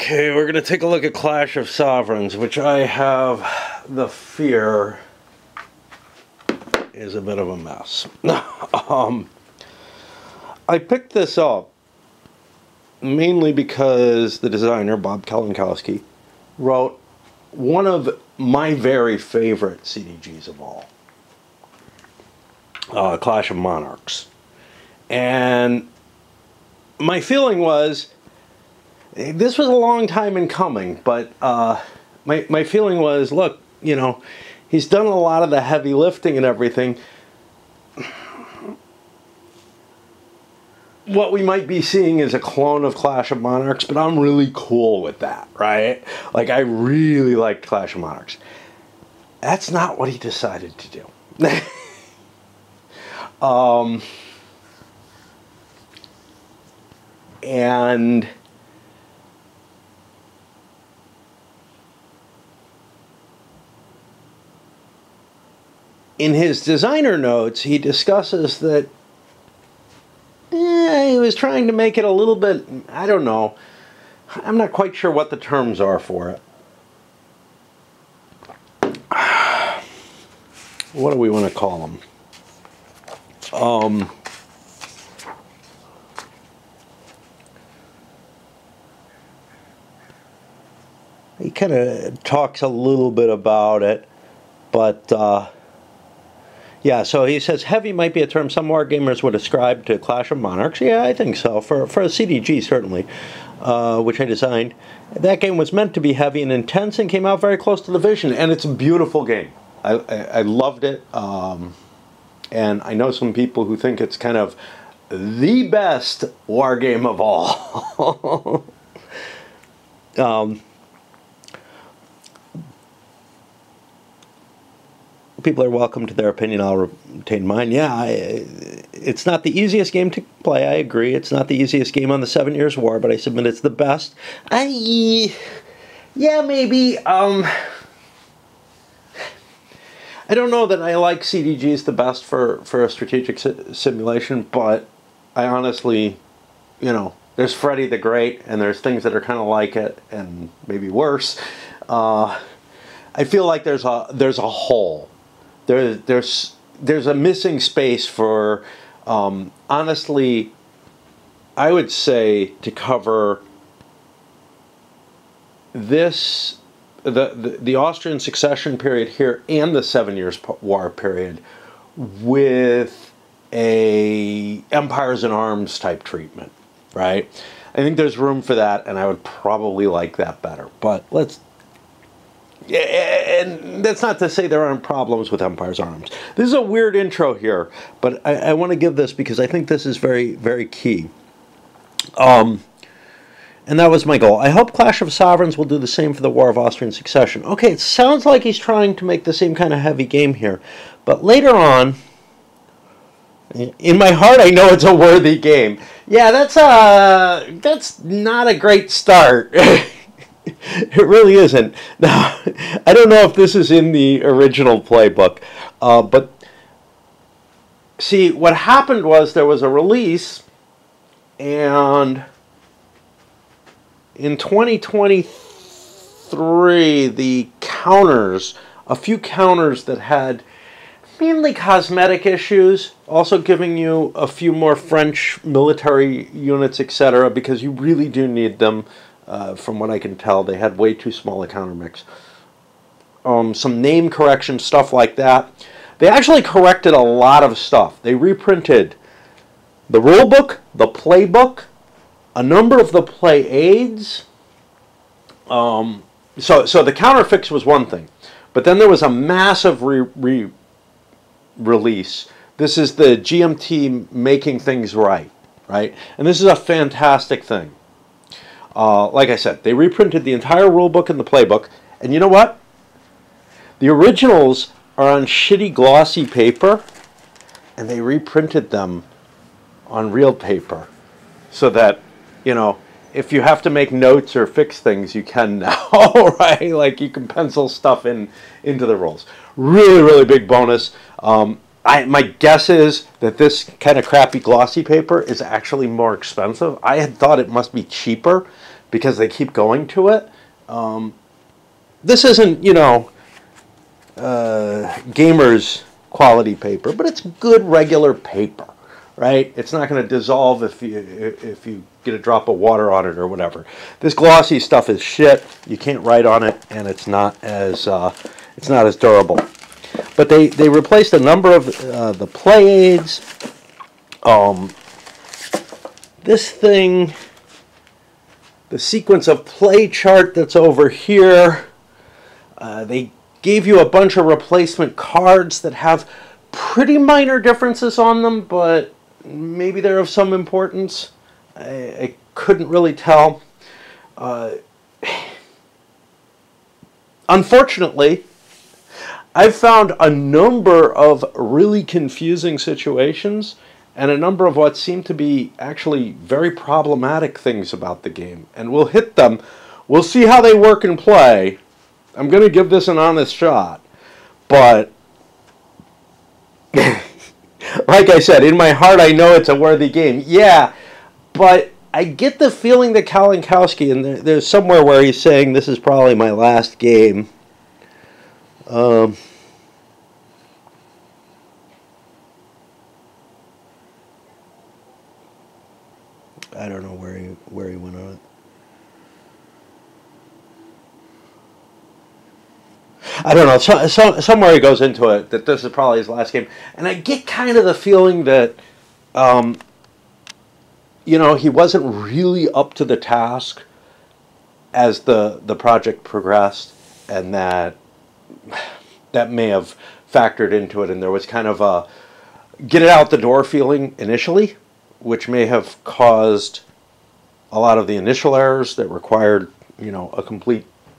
Okay, we're going to take a look at Clash of Sovereigns, which I have the fear is a bit of a mess. I picked this up mainly because the designer, Bob Kalinkowski, wrote one of my very favorite CDGs of all, Clash of Monarchs. And my feeling was, this was a long time in coming, but my feeling was, look, you know, he's done a lot of the heavy lifting and everything. What we might be seeing is a clone of Clash of Monarchs, but I'm really cool with that, right? Like, I really liked Clash of Monarchs. That's not what he decided to do. And in his designer notes, he discusses that he was trying to make it a little bit, I don't know, I'm not quite sure what the terms are for it. What do we want to call them? He kind of talks a little bit about it, but yeah, so he says heavy might be a term some wargamers would ascribe to Clash of Monarchs. Yeah, I think so, for a CDG certainly, which I designed. That game was meant to be heavy and intense and came out very close to the vision, and it's a beautiful game. I loved it, and I know some people who think it's kind of the best war game of all. People are welcome to their opinion. I'll retain mine. Yeah, it's not the easiest game to play. I agree. It's not the easiest game on the 7 Years' War, but I submit it's the best. Yeah, maybe. I don't know that I like CDGs the best for a strategic simulation, but I honestly, you know, there's Freddy the Great, and there's things that are kind of like it, and maybe worse. I feel like there's a hole. There's a missing space for, honestly, I would say, to cover this, the Austrian succession period here and the 7 Years' War period with a Empires in Arms type treatment, right? I think there's room for that, and I would probably like that better. But let's... Yeah, and that's not to say there aren't problems with Empire's Arms. This is a weird intro here, but I want to give this because I think this is very, very key. And that was my goal. I hope Clash of Sovereigns will do the same for the War of Austrian Succession. Okay, it sounds like he's trying to make the same kind of heavy game here, but later on, in my heart, I know it's a worthy game. Yeah, that's not a great start. It really isn't. Now, I don't know if this is in the original playbook, but see, what happened was there was a release, and in 2023, the counters, a few counters that had mainly cosmetic issues, also giving you a few more French military units, etc., because you really do need them. From what I can tell, they had way too small a counter mix. Some name correction, stuff like that. They actually corrected a lot of stuff. They reprinted the rulebook, the playbook, a number of the play aids. So the counter fix was one thing, but then there was a massive release. This is the GMT making things right? And this is a fantastic thing. Like I said, they reprinted the entire rulebook and the playbook, and you know what? The originals are on shitty glossy paper, and they reprinted them on real paper, so that, you know, if you have to make notes or fix things, you can now, right? Like, you can pencil stuff into the rules. Really, really big bonus. My guess is that this kind of crappy glossy paper is actually more expensive. I had thought it must be cheaper because they keep going to it. This isn't, you know, gamer's quality paper, but it's good regular paper, right? It's not going to dissolve if you get a drop of water on it or whatever. This glossy stuff is shit. You can't write on it, and it's not as durable. But they replaced a number of the play aids. This thing, the sequence of play chart that's over here. They gave you a bunch of replacement cards that have pretty minor differences on them, but maybe they're of some importance. I couldn't really tell. Unfortunately, I've found a number of really confusing situations and a number of what seem to be actually very problematic things about the game. And we'll hit them. We'll see how they work and play. I'm going to give this an honest shot. But, like I said, in my heart I know it's a worthy game. Yeah, but I get the feeling that Kalinkowski, and there's somewhere where he's saying this is probably my last game. I don't know where he went on it. I don't know. Somewhere he goes into it that this is probably his last game, and I get kind of the feeling that, you know, he wasn't really up to the task as the project progressed, and that may have factored into it, and there was kind of a get it out the door feeling initially, which may have caused a lot of the initial errors that required, you know,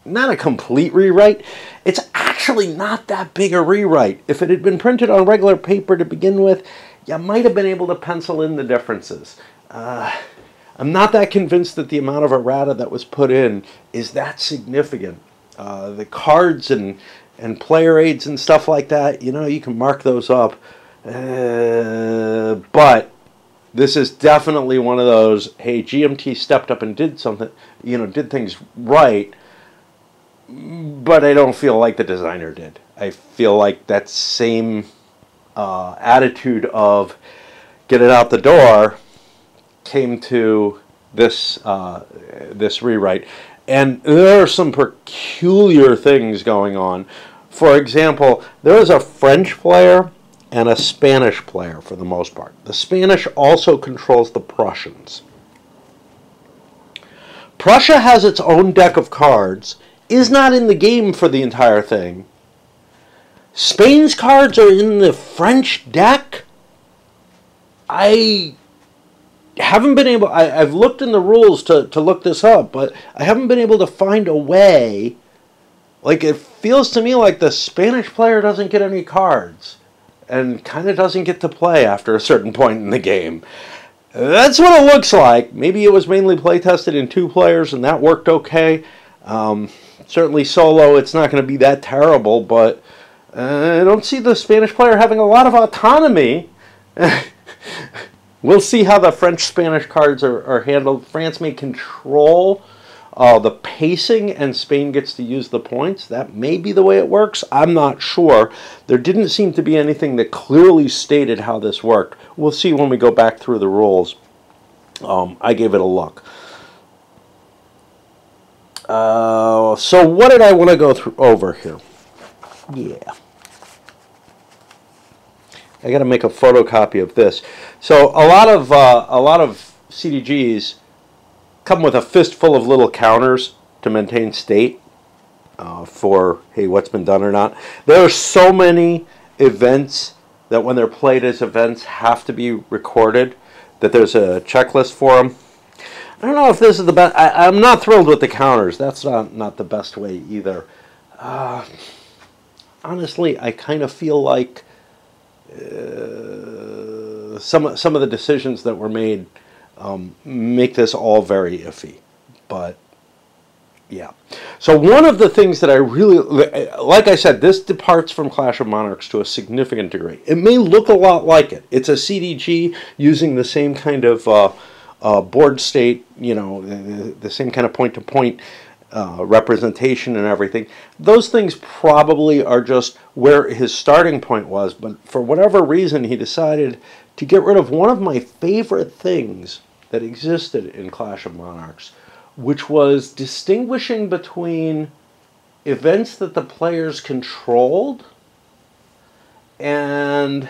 not a complete rewrite. It's actually not that big a rewrite. If it had been printed on regular paper to begin with, you might have been able to pencil in the differences. I'm not that convinced that the amount of errata that was put in is that significant. The cards and player aids and stuff like that, you know, you can mark those up. But this is definitely one of those, hey, GMT stepped up and did something, you know, did things right, but I don't feel like the designer did. I feel like that same attitude of get it out the door came to this this rewrite. And there are some peculiar things going on. For example, there is a French player and a Spanish player for the most part. The Spanish also controls the Prussians. Prussia has its own deck of cards, is not in the game for the entire thing. Spain's cards are in the French deck. I haven't been able, I've looked in the rules to look this up, but I haven't been able to find a way. Like, it feels to me like the Spanish player doesn't get any cards and kind of doesn't get to play after a certain point in the game. That's what it looks like. Maybe it was mainly play-tested in 2 players and that worked okay. Certainly solo, it's not going to be that terrible, but I don't see the Spanish player having a lot of autonomy. We'll see how the French-Spanish cards are handled. France may control the pacing, and Spain gets to use the points. That may be the way it works. I'm not sure. There didn't seem to be anything that clearly stated how this worked. We'll see when we go back through the rules. I gave it a look. So what did I want to go through over here? Yeah. I got to make a photocopy of this. So a lot of CDGs come with a fistful of little counters to maintain state for, hey, what's been done or not. There are so many events that when they're played as events have to be recorded that there's a checklist for them. I don't know if this is the best. I'm not thrilled with the counters. That's not the best way either. Honestly, I kind of feel like some of the decisions that were made make this all very iffy. But yeah. So one of the things that I really, like I said, this departs from Clash of Monarchs to a significant degree. It may look a lot like it. It's a CDG using the same kind of board state, the same kind of point-to-point representation and everything. Those things probably are just where his starting point was, but for whatever reason he decided to get rid of one of my favorite things that existed in Clash of Monarchs, which was distinguishing between events that the players controlled and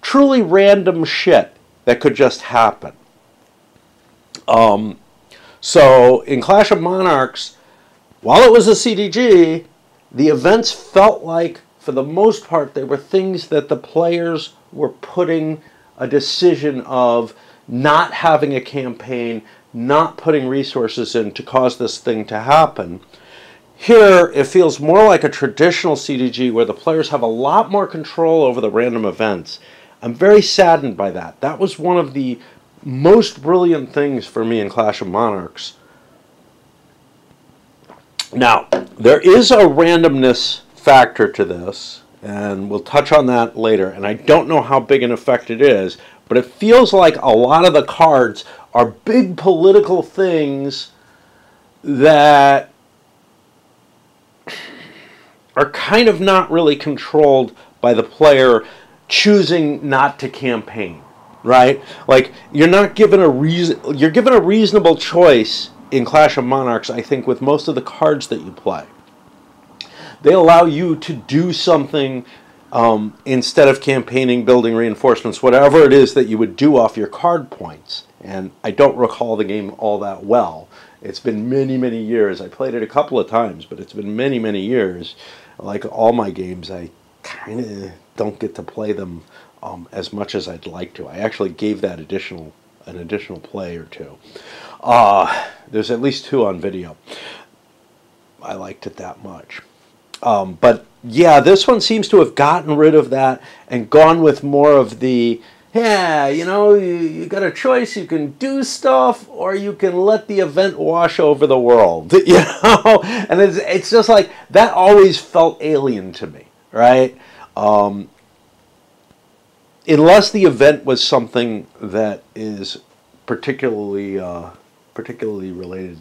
truly random shit that could just happen. So in Clash of Monarchs, while it was a CDG, the events felt like, for the most part, they were things that the players were putting a decision of not having a campaign, not putting resources in to cause this thing to happen. Here, it feels more like a traditional CDG where the players have a lot more control over the random events. I'm very saddened by that. That was one of the most brilliant things for me in Clash of Monarchs. Now, there is a randomness factor to this, and we'll touch on that later, and I don't know how big an effect it is, but it feels like a lot of the cards are big political things that are kind of not really controlled by the player choosing not to campaign, right? Like, you're not given a reason, you're given a reasonable choice in Clash of Monarchs, I think, with most of the cards that you play. They allow you to do something instead of campaigning, building reinforcements, whatever it is that you would do off your card points. And I don't recall the game all that well. It's been many, many years. I played it a couple of times, but it's been many, many years. Like all my games, I kind of don't get to play them as much as I'd like to. I actually gave that an additional play or two. There's at least 2 on video. I liked it that much. But yeah, this one seems to have gotten rid of that and gone with more of the, yeah, you got a choice. You can do stuff, or you can let the event wash over the world. And it's just like that always felt alien to me, right? Unless the event was something that is particularly related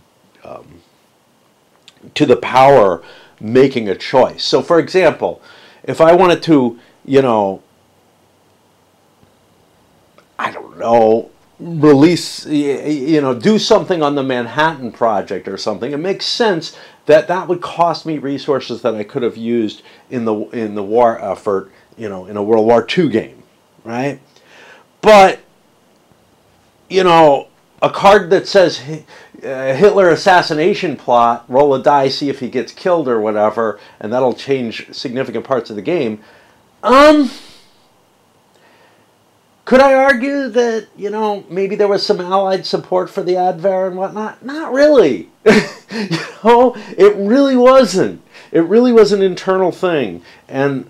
to the power making a choice. So, for example, if I wanted to, I don't know, release, do something on the Manhattan Project or something, it makes sense that that would cost me resources that I could have used in the war effort, in a World War II game, right? But, a card that says Hitler assassination plot, roll a die, see if he gets killed or whatever, and that'll change significant parts of the game. Could I argue that, maybe there was some Allied support for the Advar and whatnot? Not really. It really wasn't. It really was an internal thing. And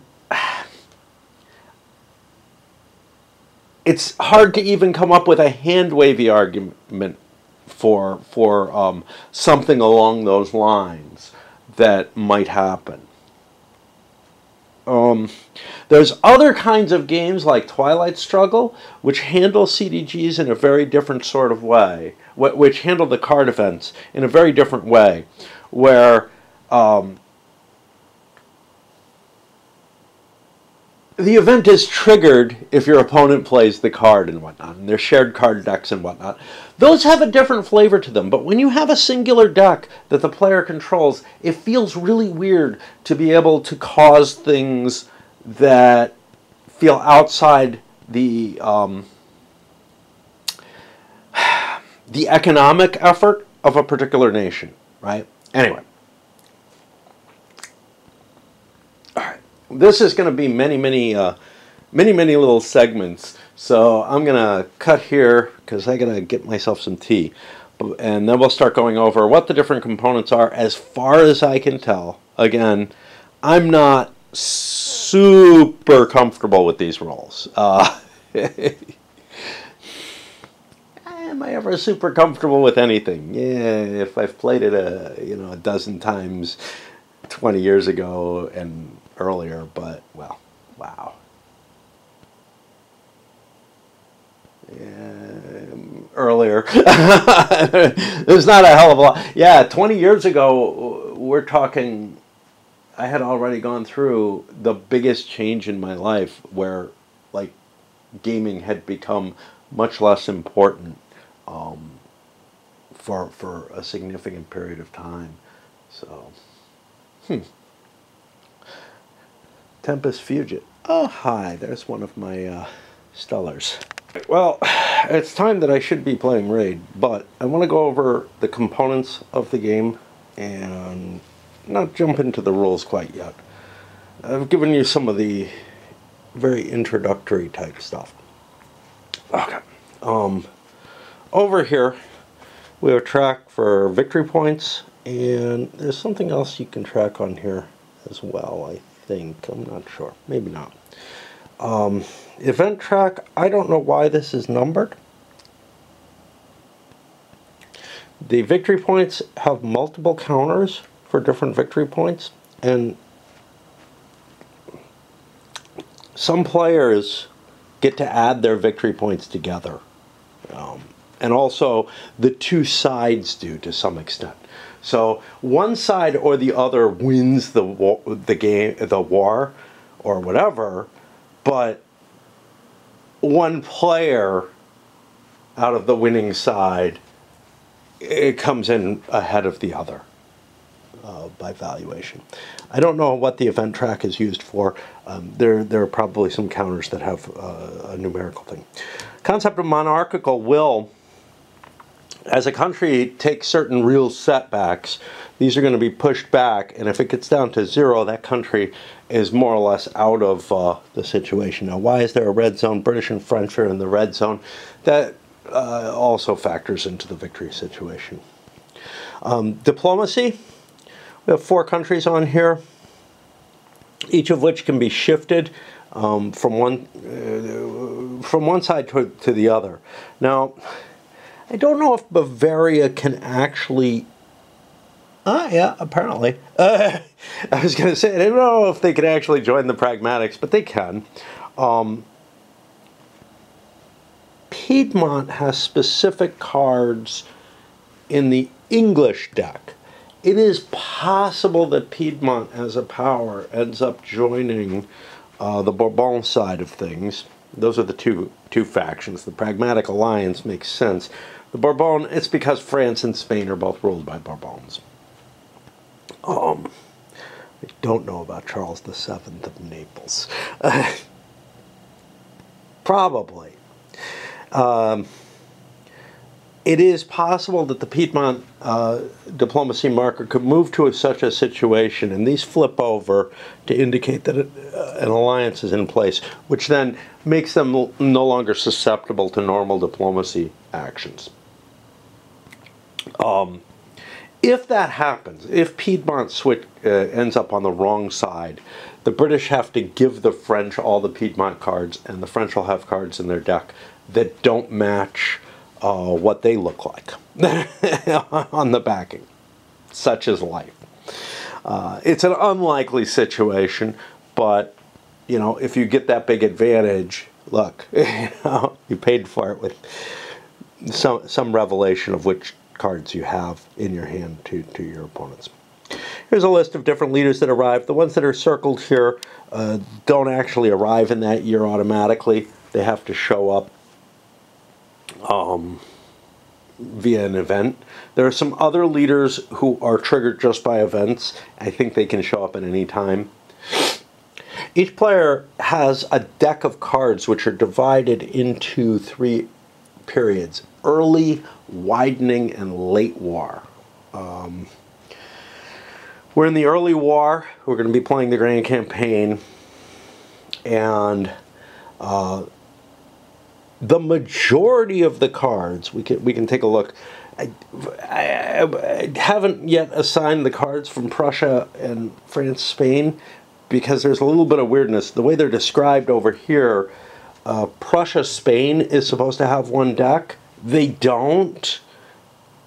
it's hard to even come up with a hand-wavy argument for something along those lines that might happen. There's other kinds of games like Twilight Struggle, which handle CDGs in a very different sort of way, which handle the card events in a very different way, where the event is triggered if your opponent plays the card and whatnot, and there's shared card decks and whatnot. Those have a different flavor to them, but when you have a singular deck that the player controls, it feels really weird to be able to cause things that feel outside the economic effort of a particular nation, right? Anyway. This is going to be many little segments. So I'm going to cut here because I got to get myself some tea. And then we'll start going over what the different components are as far as I can tell. Again, I'm not super comfortable with these roles. Am I ever super comfortable with anything? Yeah, if I've played it a dozen times 20 years ago and earlier, but, well, wow. Yeah, earlier. There's not a hell of a lot. Yeah, 20 years ago, we're talking, I had already gone through the biggest change in my life where, like, gaming had become much less important for a significant period of time. So, Tempest Fugit. Oh, hi, there's one of my Stellars. Well, it's time that I should be playing Raid, but I want to go over the components of the game and not jump into the rules quite yet. I've given you some of the very introductory type stuff. Okay. Over here, we have a track for victory points, and there's something else you can track on here as well, I think. I'm not sure. Maybe not. Event track, I don't know why this is numbered. The victory points have multiple counters for different victory points, and some players get to add their victory points together. And also the two sides do to some extent. So one side or the other wins the game, the war, or whatever, but one player out of the winning side, it comes in ahead of the other by valuation. I don't know what the event track is used for. There are probably some counters that have a numerical thing. Concept of monarchical will. As a country takes certain real setbacks, these are going to be pushed back, and if it gets down to 0, that country is more or less out of the situation. Now, why is there a red zone? British and French are in the red zone. That also factors into the victory situation. Diplomacy. We have 4 countries on here, each of which can be shifted from one side to the other. Now, I don't know if Bavaria can actually... yeah, apparently. I was going to say, I don't know if they can actually join the Pragmatics, but they can. Piedmont has specific cards in the English deck. It is possible that Piedmont, as a power, ends up joining the Bourbon side of things. Those are the two factions. The Pragmatic Alliance makes sense. The Bourbon, it's because France and Spain are both ruled by Bourbons. I don't know about Charles VII of Naples. Probably. It is possible that the Piedmont diplomacy marker could move to such a situation, and these flip over to indicate that an alliance is in place, which then makes them no longer susceptible to normal diplomacy actions. If that happens, if Piedmont ends up on the wrong side, the British have to give the French all the Piedmont cards, and the French will have cards in their deck that don't match what they look like on the backing. Such is life. It's an unlikely situation, but you know, if you get that big advantage, look, you paid for it with some revelation of which cards you have in your hand to your opponents. Here's a list of different leaders that arrived. The ones that are circled here don't actually arrive in that year automatically. They have to show up via an event. There are some other leaders who are triggered just by events. I think they can show up at any time. Each player has a deck of cards which are divided into 3 periods: early, widening, and late war. We're in the early war. We're going to be playing the Grand Campaign, and the majority of the cards, we can take a look. I haven't yet assigned the cards from Prussia and France, Spain, because there's a little bit of weirdness. The way they're described over here, Prussia, Spain is supposed to have one deck. They don't,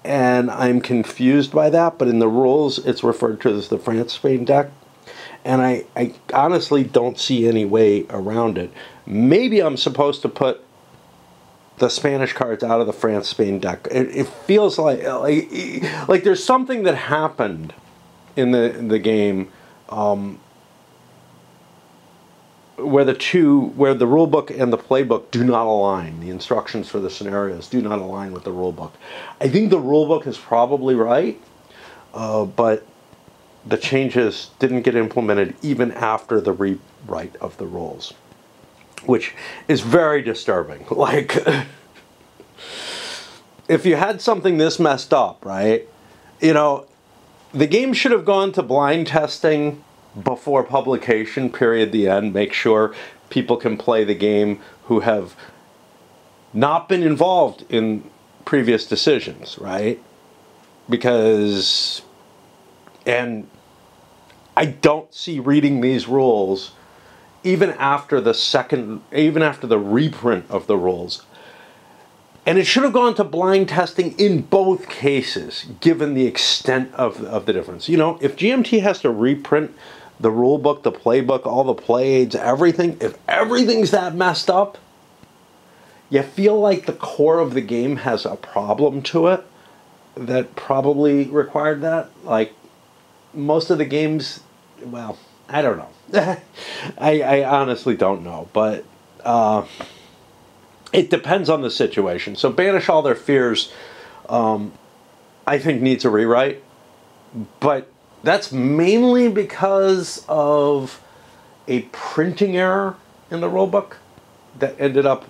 and I'm confused by that, but in the rules it's referred to as the France-Spain deck, and I honestly don't see any way around it. Maybe I'm supposed to put the Spanish cards out of the France-Spain deck. It feels like there's something that happened in the game where the rule book and the playbook do not align. The instructions for the scenarios do not align with the rule book. I think the rule book is probably right, but the changes didn't get implemented even after the rewrite of the rules, which is very disturbing. Like, if you had something this messed up, right, you know, the game should have gone to blind testing before publication, period, the end. Make sure people can play the game who have not been involved in previous decisions, right? Because, and I don't see reading these rules even after the reprint of the rules. And it should have gone to blind testing in both cases, given the extent of the difference. You know, if GMT has to reprint the rule book, the playbook, all the play aids, everything, if everything's that messed up, you feel like the core of the game has a problem to it that probably required that. Like, most of the games, well, I don't know. I honestly don't know, but it depends on the situation. So Banish All Their Fears, I think, needs a rewrite, but that's mainly because of a printing error in the rulebook that ended up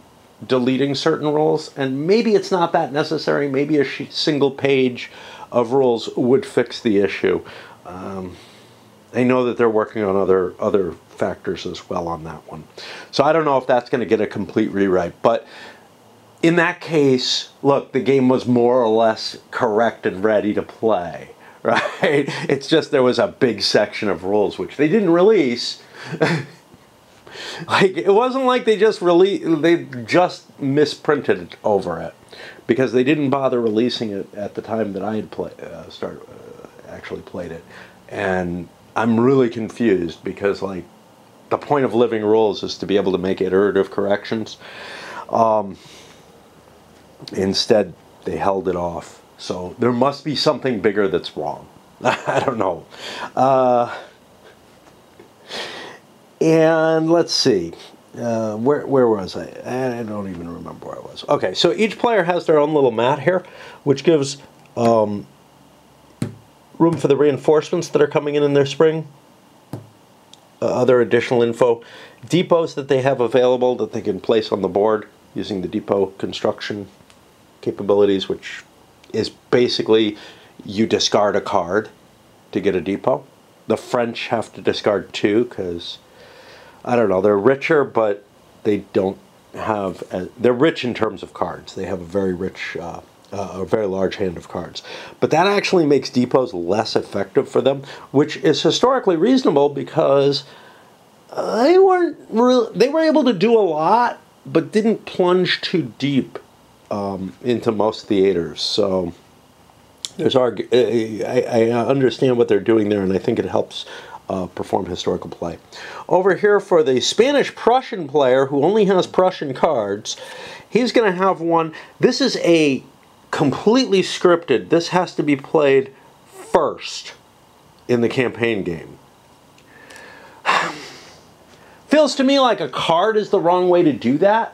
deleting certain rules, and maybe it's not that necessary. Maybe a single page of rules would fix the issue. I know that they're working on other factors as well on that one. So I don't know if that's going to get a complete rewrite, but in that case, look, the game was more or less correct and ready to play, right? It's just there was a big section of rules which they didn't release. Like, it wasn't like they just misprinted it over it, because they didn't bother releasing it at the time that I had actually played it. And I'm really confused, because, like, the point of living rules is to be able to make iterative corrections. Instead, they held it off. So there must be something bigger that's wrong. I don't know. And let's see. Where was I? I don't even remember where I was. Okay, so each player has their own little mat here, which gives room for the reinforcements that are coming in their spring. Other additional info. Depots that they have available that they can place on the board using the depot construction capabilities, which is basically you discard a card to get a depot. The French have to discard 2 because, I don't know, they're richer, but they don't have, they're rich in terms of cards. They have a very rich, a very large hand of cards. But that actually makes depots less effective for them, which is historically reasonable, because they were able to do a lot, but didn't plunge too deep into most theaters. So there's I understand what they're doing there, and I think it helps perform historical play. Over here for the Spanish-Prussian player who only has Prussian cards, he's going to have one. This is a completely scripted. This has to be played first in the campaign game. Feels to me like a card is the wrong way to do that.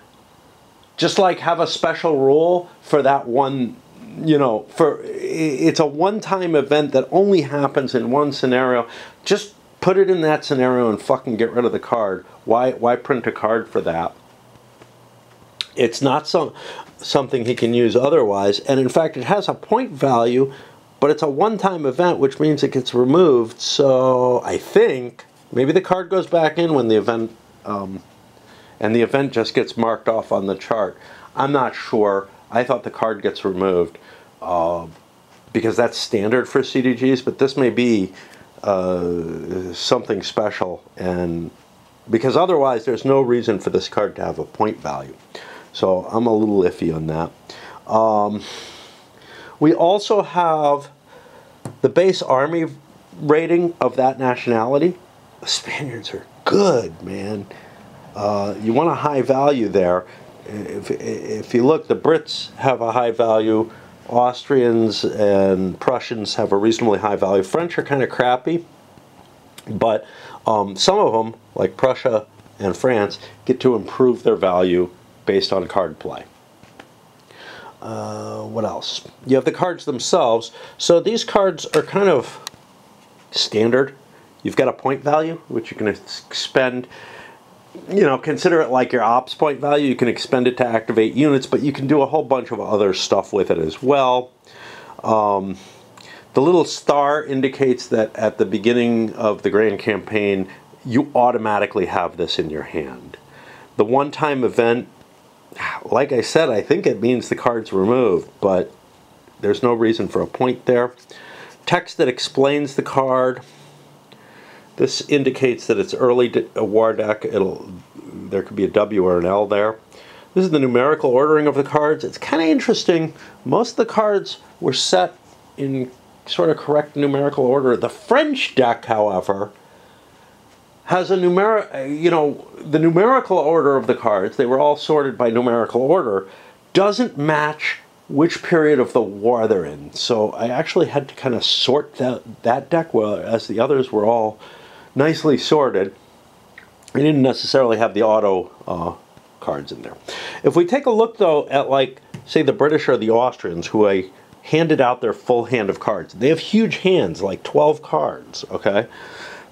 Just like have a special rule for that one, you know, it's a one-time event that only happens in one scenario. Just put it in that scenario and fucking get rid of the card. Why print a card for that? It's not something he can use otherwise, and in fact it has a point value, but it's a one-time event, which means it gets removed. So I think maybe the card goes back in when the event, and the event just gets marked off on the chart. I'm not sure. I thought the card gets removed because that's standard for CDGs, but this may be something special, and because otherwise there's no reason for this card to have a point value. So I'm a little iffy on that. We also have the base army rating of that nationality. The Spaniards are good, man. You want a high value there. if you look, the Brits have a high value, Austrians and Prussians have a reasonably high value. French are kind of crappy, but some of them, like Prussia and France, get to improve their value based on card play. What else? You have the cards themselves. So these cards are kind of standard. You've got a point value, which you can expend. You know, consider it like your ops point value. You can expend it to activate units, but you can do a whole bunch of other stuff with it as well. The little star indicates that at the beginning of the grand campaign, you automatically have this in your hand. The one-time event, like I said, I think it means the card's removed, but there's no reason for a point there. Text that explains the card. This indicates that it's early war deck. There could be a W or an L there. This is the numerical ordering of the cards. It's kind of interesting. Most of the cards were set in sort of correct numerical order. The French deck, however, has a the numerical order of the cards, they were all sorted by numerical order, doesn't match which period of the war they're in. So I actually had to kind of sort that deck well, as the others were all nicely sorted. I didn't necessarily have the auto cards in there. If we take a look, though, at, like, say, the British or the Austrians, who I handed out their full hand of cards. They have huge hands, like 12 cards, okay?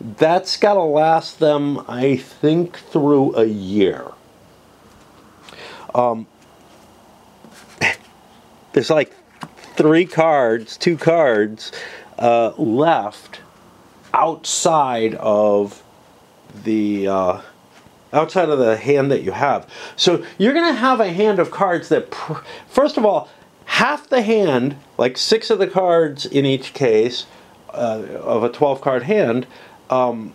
That's got to last them, I think, through a year. There's like two cards left outside of the hand that you have. So you're going to have a hand of cards that, first of all, half the hand, like 6 of the cards in each case of a 12-card hand, are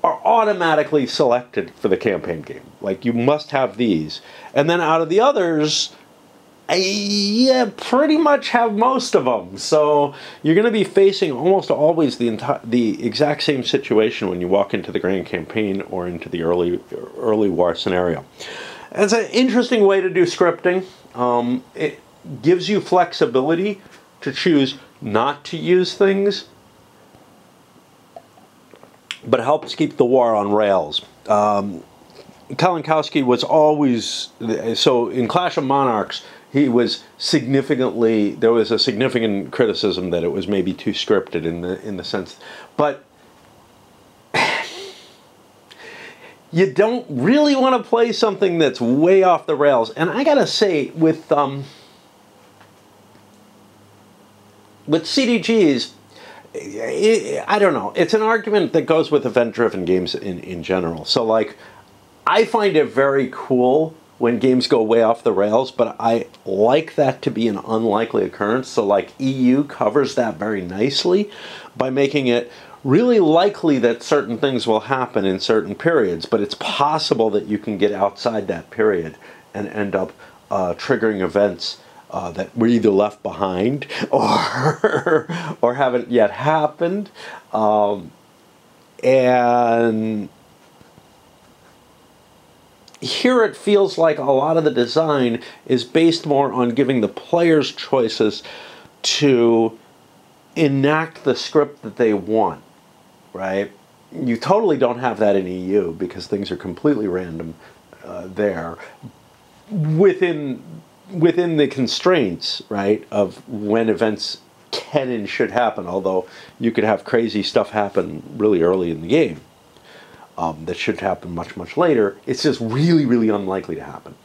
automatically selected for the campaign game. Like, you must have these. And then out of the others, you pretty much have most of them. So you're going to be facing almost always the exact same situation when you walk into the grand campaign or into the early war scenario. It's an interesting way to do scripting. It gives you flexibility to choose not to use things, but it helps keep the war on rails. Kalinkowski was always, so in Clash of Monarchs, he was significantly, there was a significant criticism that it was maybe too scripted in the sense, but you don't really want to play something that's way off the rails. And I gotta say, with CDGs, I don't know. It's an argument that goes with event-driven games in general. So, like, I find it very cool when games go way off the rails, but I like that to be an unlikely occurrence. So, like, EU covers that very nicely by making it really likely that certain things will happen in certain periods, but it's possible that you can get outside that period and end up triggering events that were either left behind or haven't yet happened. And here it feels like a lot of the design is based more on giving the players choices to enact the script that they want, right? You totally don't have that in EU because things are completely random there. Within the constraints, right, of when events can and should happen, although you could have crazy stuff happen really early in the game that should happen much, much later. It's just really, really unlikely to happen.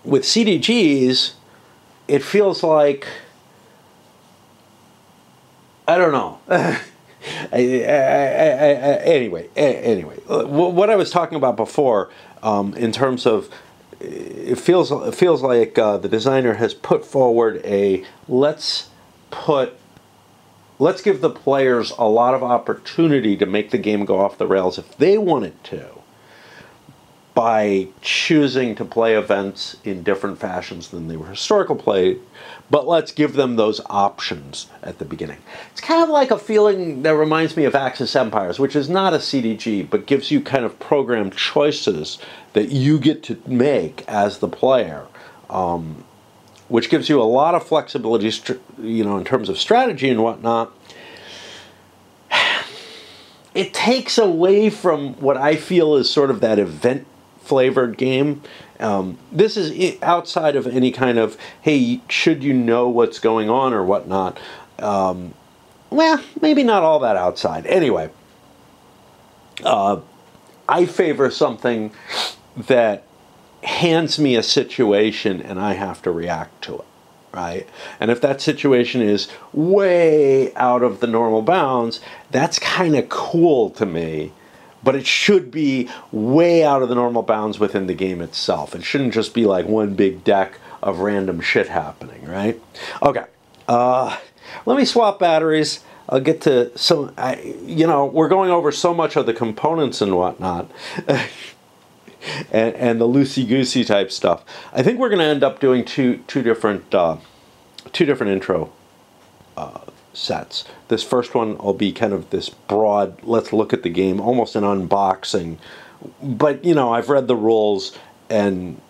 With CDGs, it feels like, I don't know. Anyway, what I was talking about before, in terms of, it feels like the designer has put forward a let's give the players a lot of opportunity to make the game go off the rails if they want it to, by choosing to play events in different fashions than they were historical played, but let's give them those options at the beginning. It's kind of like a feeling that reminds me of Axis Empires, which is not a CDG, but gives you kind of program choices that you get to make as the player, which gives you a lot of flexibility, you know, in terms of strategy and whatnot. It takes away from what I feel is sort of that event-flavored game. This is outside of any kind of, hey, should you know what's going on or whatnot. Well, maybe not all that outside. Anyway, I favor something that hands me a situation and I have to react to it, right? And if that situation is way out of the normal bounds, that's kind of cool to me. But it should be way out of the normal bounds within the game itself. It shouldn't just be like one big deck of random shit happening, right? Okay, let me swap batteries. I'll get to some, you know, we're going over so much of the components and whatnot. and the loosey-goosey type stuff. I think we're going to end up doing two different intro sets. This first one will be kind of this broad, let's look at the game, almost an unboxing. But, you know, I've read the rules and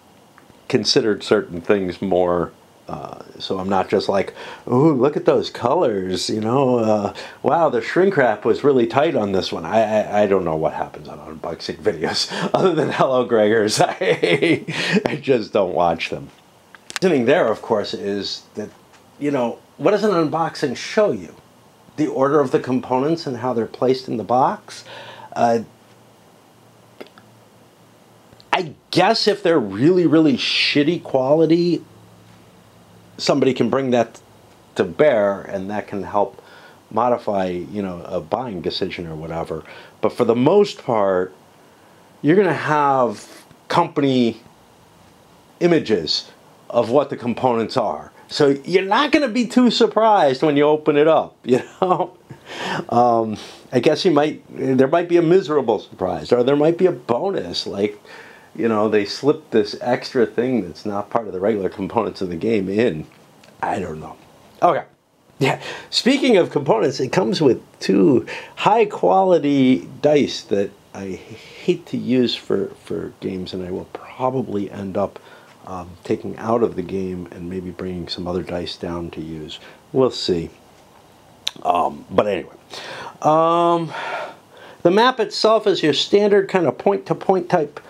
considered certain things more, so I'm not just like, ooh, look at those colors, you know, wow, the shrink wrap was really tight on this one. I don't know what happens on unboxing videos, other than Hello Gregors. I just don't watch them. The thing there, of course, is that, you know, what does an unboxing show you? The order of the components and how they're placed in the box? I guess if they're really, really shitty quality, somebody can bring that to bear and that can help modify, you know, a buying decision or whatever. But for the most part, you're going to have company images of what the components are. So you're not going to be too surprised when you open it up, you know. I guess there might be a miserable surprise, or there might be a bonus, like, you know, they slipped this extra thing that's not part of the regular components of the game in. I don't know. Okay. Yeah. Speaking of components, it comes with 2 high-quality dice that I hate to use for games, and I will probably end up taking out of the game and maybe bringing some other dice down to use. We'll see. But anyway. The map itself is your standard kind of point-to-point type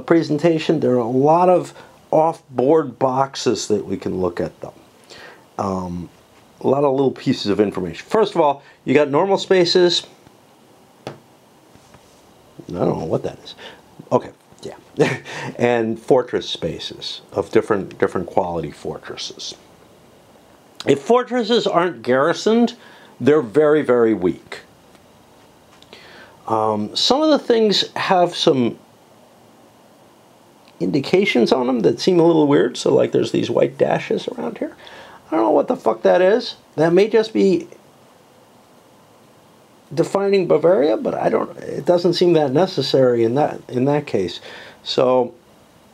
presentation. There are a lot of off-board boxes that we can look at, though. A lot of little pieces of information. First of all, you got normal spaces. I don't know what that is. Okay, yeah. And fortress spaces of different quality fortresses. If fortresses aren't garrisoned, they're very, very weak. Some of the things have some indications on them that seem a little weird. So like there's these white dashes around here. I don't know what the fuck that is. That may just be defining Bavaria, but it doesn't seem that necessary in that case. So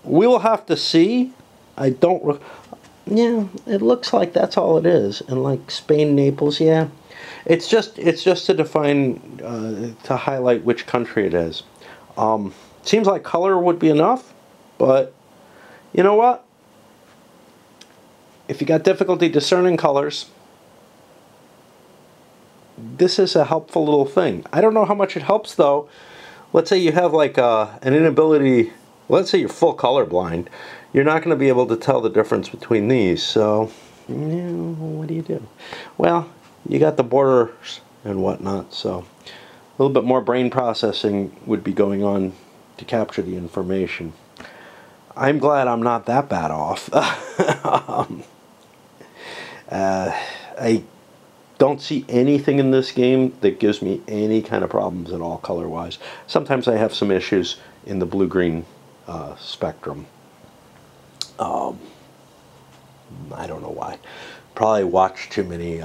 we'll have to see. Yeah, it looks like that's all it is. And like Spain, Naples, yeah. It's just to define, to highlight which country it is. Seems like color would be enough, but you know what? If you got difficulty discerning colors, this is a helpful little thing. I don't know how much it helps, though. Let's say you have like an inability, let's say you're full colorblind. You're not going to be able to tell the difference between these. So, yeah, what do you do? Well, you got the borders and whatnot, so a little bit more brain processing would be going on to capture the information. I'm glad I'm not that bad off. I don't see anything in this game that gives me any kind of problems at all color-wise. Sometimes I have some issues in the blue-green spectrum. I don't know why. Probably watched too many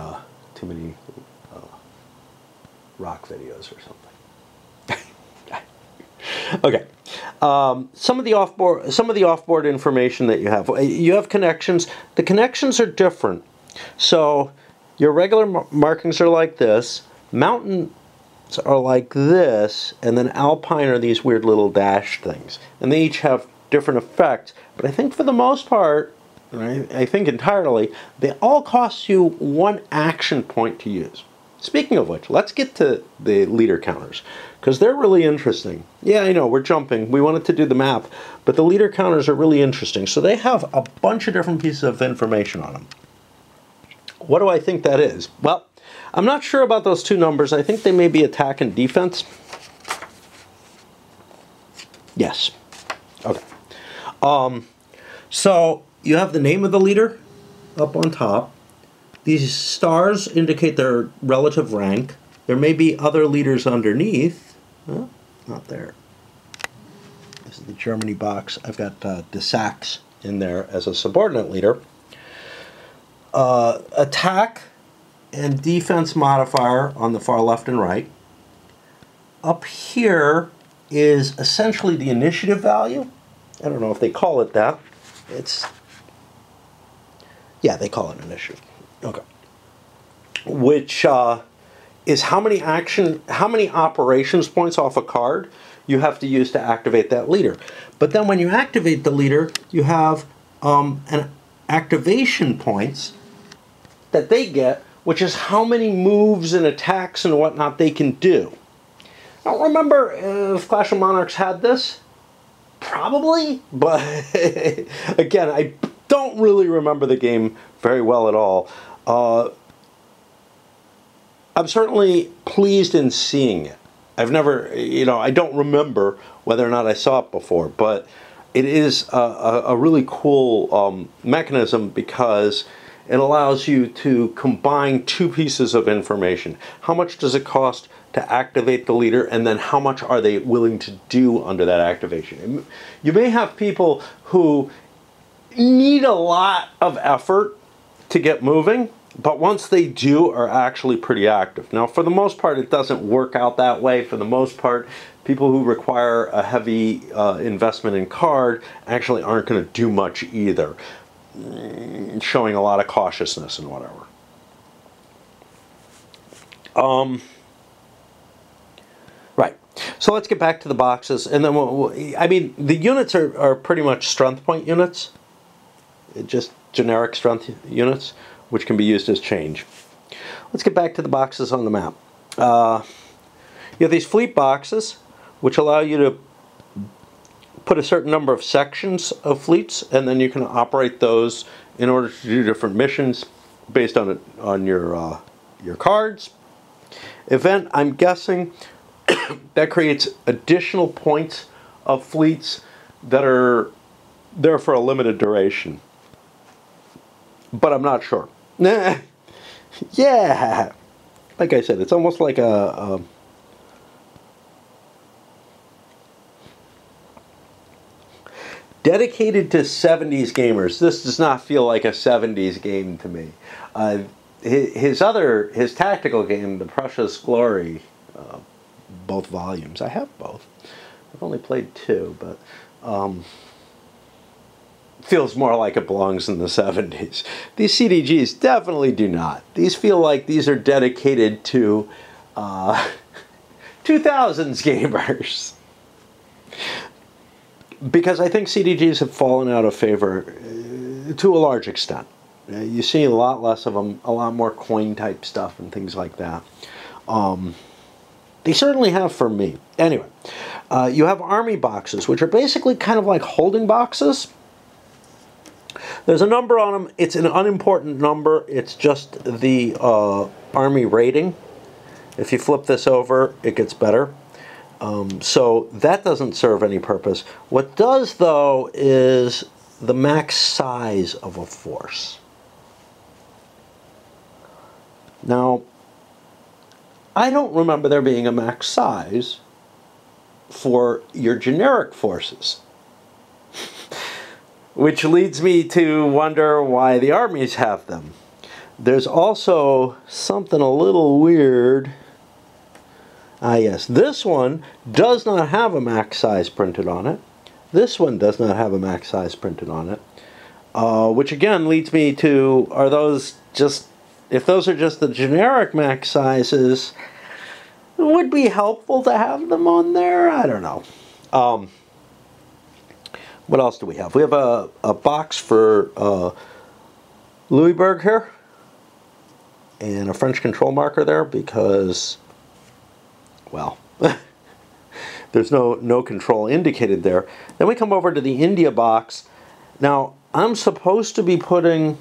rock videos or something. Okay. Some of the offboard information that you have connections. The connections are different. So your regular markings are like this. Mountains are like this, and then alpine are these weird little dash things. And they each have different effects. But I think for the most part, and I think entirely, they all cost you 1 action point to use. Speaking of which, let's get to the leader counters, because they're really interesting. Yeah, I know, we're jumping. We wanted to do the map, but the leader counters are really interesting. So they have a bunch of different pieces of information on them. What do I think that is? Well, I'm not sure about those 2 numbers. I think they may be attack and defense. Yes. Okay. So you have the name of the leader up on top. These stars indicate their relative rank. There may be other leaders underneath. Oh, not there. This is the Germany box. I've got de Sax in there as a subordinate leader. Attack and defense modifier on the far left and right. Up here is essentially the initiative value. I don't know if they call it that. Yeah, they call it initiative. Okay. Which is how many operations points off a card you have to use to activate that leader. But then when you activate the leader, you have an activation points that they get, which is how many moves and attacks and whatnot they can do. I don't remember if Clash of Monarchs had this. Probably, but again, I don't really remember the game very well at all. I'm certainly pleased in seeing it. I've never, I don't remember whether or not I saw it before, but it is a really cool mechanism because it allows you to combine 2 pieces of information. How much does it cost to activate the leader, and then how much are they willing to do under that activation? You may have people who need a lot of effort to get moving, but once they do, are actually pretty active. Now, for the most part, it doesn't work out that way. For the most part, people who require a heavy investment in card actually aren't going to do much either, showing a lot of cautiousness and whatever. Right. So let's get back to the boxes, and then I mean, the units are pretty much strength point units, just generic strength units, which can be used as change. Let's get back to the boxes on the map. You have these fleet boxes, which allow you to put a certain number of sections of fleets, and then you can operate those in order to do different missions based on your cards. Event, I'm guessing, that creates additional points of fleets that are there for a limited duration. But I'm not sure. Yeah, like I said, it's almost like a dedicated to 70s gamers. This does not feel like a 70s game to me. His tactical game, The Prussia's Glory, both volumes. I have both. I've only played 2, but feels more like it belongs in the 70s. These CDGs definitely do not. These feel like these are dedicated to 2000s gamers. Because I think CDGs have fallen out of favor to a large extent. You see a lot less of them, a lot more coin type stuff and things like that. They certainly have for me. Anyway, you have army boxes, which are basically kind of like holding boxes. There's a number on them. It's an unimportant number. It's just the army rating. If you flip this over, it gets better. So that doesn't serve any purpose. What does, though, is the max size of a force. Now, I don't remember there being a max size for your generic forces. Which leads me to wonder why the armies have them. There's also something a little weird Ah yes, this one does not have a max size printed on it. This one does not have a max size printed on it. Which again leads me to, are those just, if those are just the generic max sizes, it would be helpful to have them on there? I don't know. What else do we have? We have a box for Louisburg here, and a French control marker there because, well, there's no control indicated there. Then we come over to the India box. Now, I'm supposed to be putting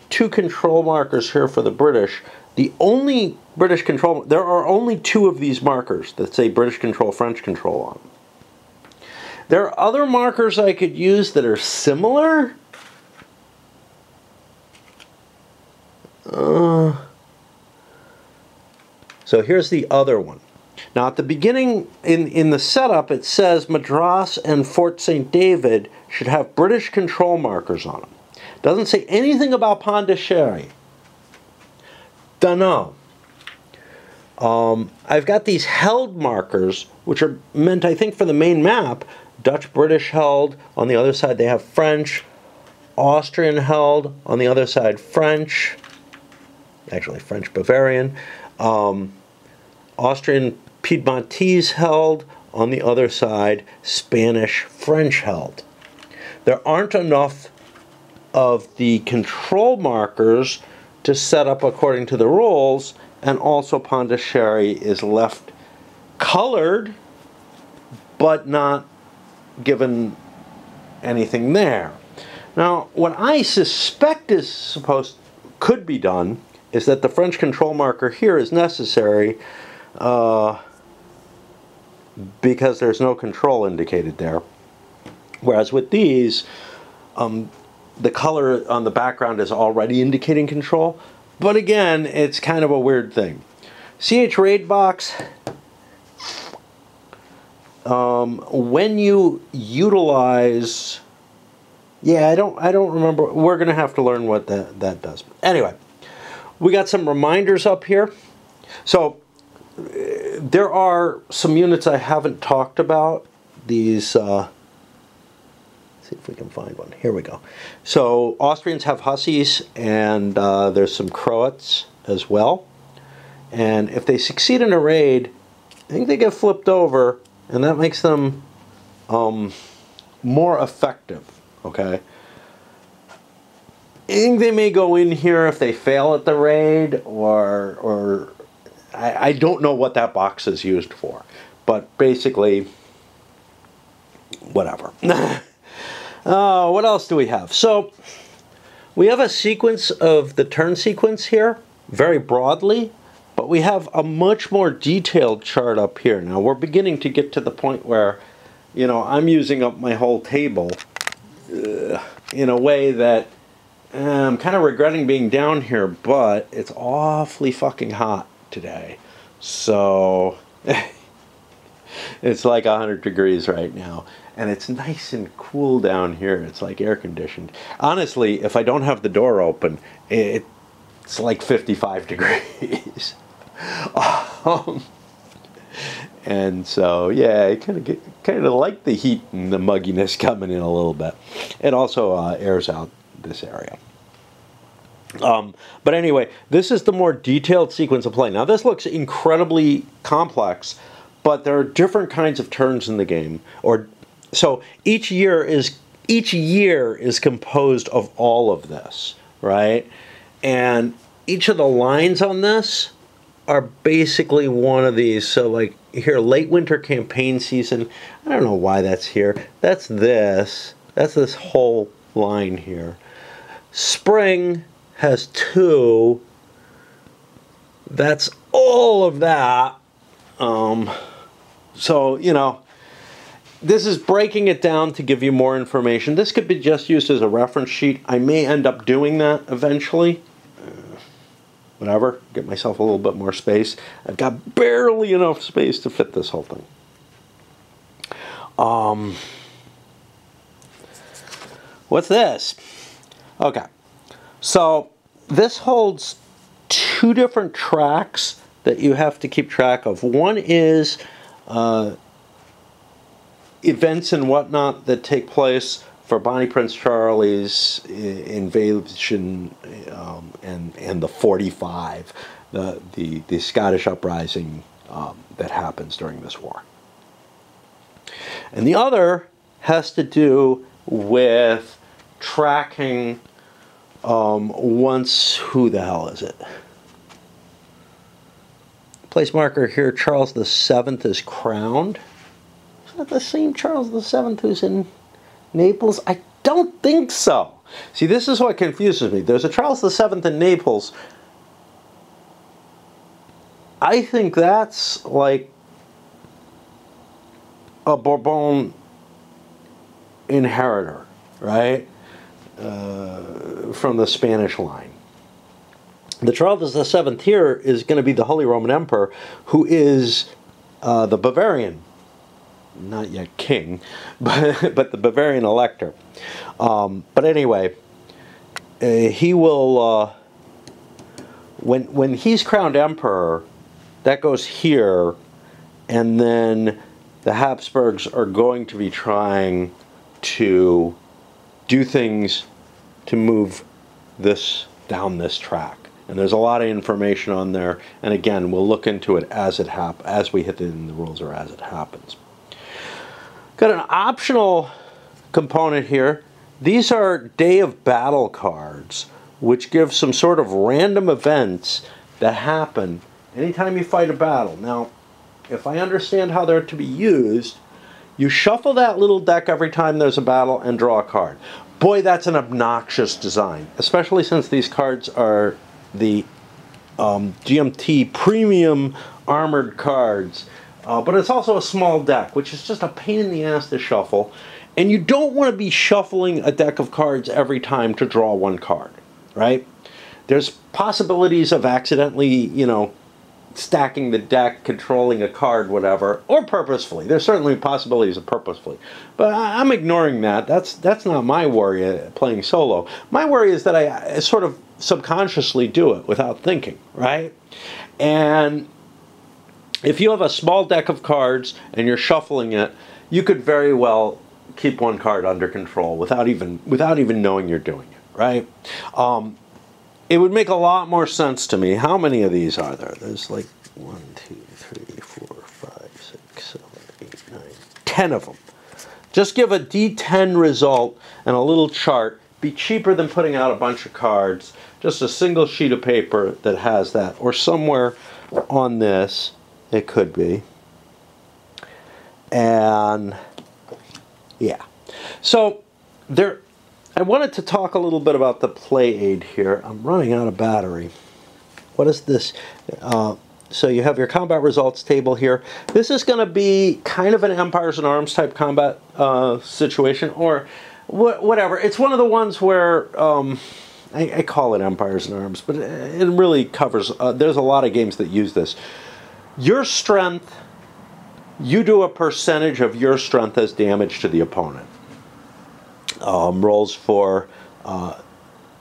2 control markers here for the British. The only British control, there are only 2 of these markers that say British control, French control on them. There are other markers I could use that are similar. So here's the other one. Now at the beginning, in the setup, it says Madras and Fort St. David should have British control markers on them. Doesn't say anything about Pondicherry. Dunno. I've got these held markers, which are meant, I think, for the main map. Dutch, British held. On the other side, they have French. Austrian held. On the other side, French. Actually, French Bavarian. Austrian Piedmontese held. On the other side, Spanish French held. There aren't enough of the control markers to set up according to the rules, and also Pondicherry is left colored but not given anything there. Now, what I suspect could be done is that the French control marker here is necessary because there's no control indicated there. Whereas with these, the color on the background is already indicating control. But again, it's kind of a weird thing. CH RAID box, when you utilize, yeah, I don't remember. We're going to have to learn what that does. Anyway, we got some reminders up here. So there are some units I haven't talked about. These, let's see if we can find one. Here we go. So Austrians have Hussies, and there's some Croats as well. And if they succeed in a raid, I think they get flipped over, and that makes them more effective, okay? I think they may go in here if they fail at the raid, or I don't know what that box is used for. But basically, whatever. What else do we have? So, we have a sequence of the turn sequence here, very broadly. But we have a much more detailed chart up here. Now we're beginning to get to the point where, you know, I'm using up my whole table in a way that I'm kind of regretting being down here, but it's awfully fucking hot today. So it's like 100 degrees right now. And it's nice and cool down here. It's like air conditioned. Honestly, if I don't have the door open, it's like 55 degrees. And so, yeah, I kind of like the heat and the mugginess coming in a little bit. It also airs out this area. But anyway, this is the more detailed sequence of play. Now, this looks incredibly complex, but there are different kinds of turns in the game. So each year is composed of all of this, right? And each of the lines on this are basically one of these. So like here, late winter campaign season, I don't know why that's here. That's this whole line here. Spring has 2. That's all of that. So, you know, this is breaking it down to give you more information. This could be just used as a reference sheet. I may end up doing that eventually. Whatever, get myself a little bit more space. I've got barely enough space to fit this whole thing. What's this? Okay, so this holds 2 different tracks that you have to keep track of. One is events and whatnot that take place for Bonnie Prince Charlie's invasion and the 45, the Scottish uprising that happens during this war. And the other has to do with tracking once, who the hell is it? Place marker here, Charles VII is crowned. Is that the same Charles VII who's in Naples? I don't think so. See, this is what confuses me. There's a Charles VII in Naples. I think that's like a Bourbon inheritor, right? From the Spanish line. The Charles VII here is going to be the Holy Roman Emperor, who is the Bavarian, not yet king, but the Bavarian elector. But anyway, he will, when he's crowned emperor, that goes here, and then the Habsburgs are going to be trying to do things to move this down this track. And there's a lot of information on there, and again, we'll look into it as we hit it in the rules or as it happens. Got an optional component here. These are day of battle cards, which give some sort of random events that happen anytime you fight a battle. Now, if I understand how they're to be used, you shuffle that little deck every time there's a battle and draw a card. Boy, that's an obnoxious design, especially since these cards are the GMT premium armored cards. But it's also a small deck, which is just a pain in the ass to shuffle. And you don't want to be shuffling a deck of cards every time to draw one card, right? There's possibilities of accidentally, you know, stacking the deck, controlling a card, whatever, or purposefully. There's certainly possibilities of purposefully. But I'm ignoring that. That's not my worry playing solo. My worry is that I sort of subconsciously do it without thinking, right? And if you have a small deck of cards and you're shuffling it, you could very well keep one card under control without even knowing you're doing it, right? It would make a lot more sense to me. How many of these are there? There's like 1, 2, 3, 4, 5, 6, 7, 8, 9, 10 of them. Just give a D10 result and a little chart. Be cheaper than putting out a bunch of cards. Just a single sheet of paper that has that, or somewhere on this it could be. And yeah, so there. I wanted to talk a little bit about the play aid here. I'm running out of battery. What is this? So you have your combat results table here. This is going to be kind of an Empires and Arms type combat situation, or whatever. It's one of the ones where I call it Empires and Arms, but it really covers. There's a lot of games that use this. Your strength, you do a percentage of your strength as damage to the opponent. Rolls for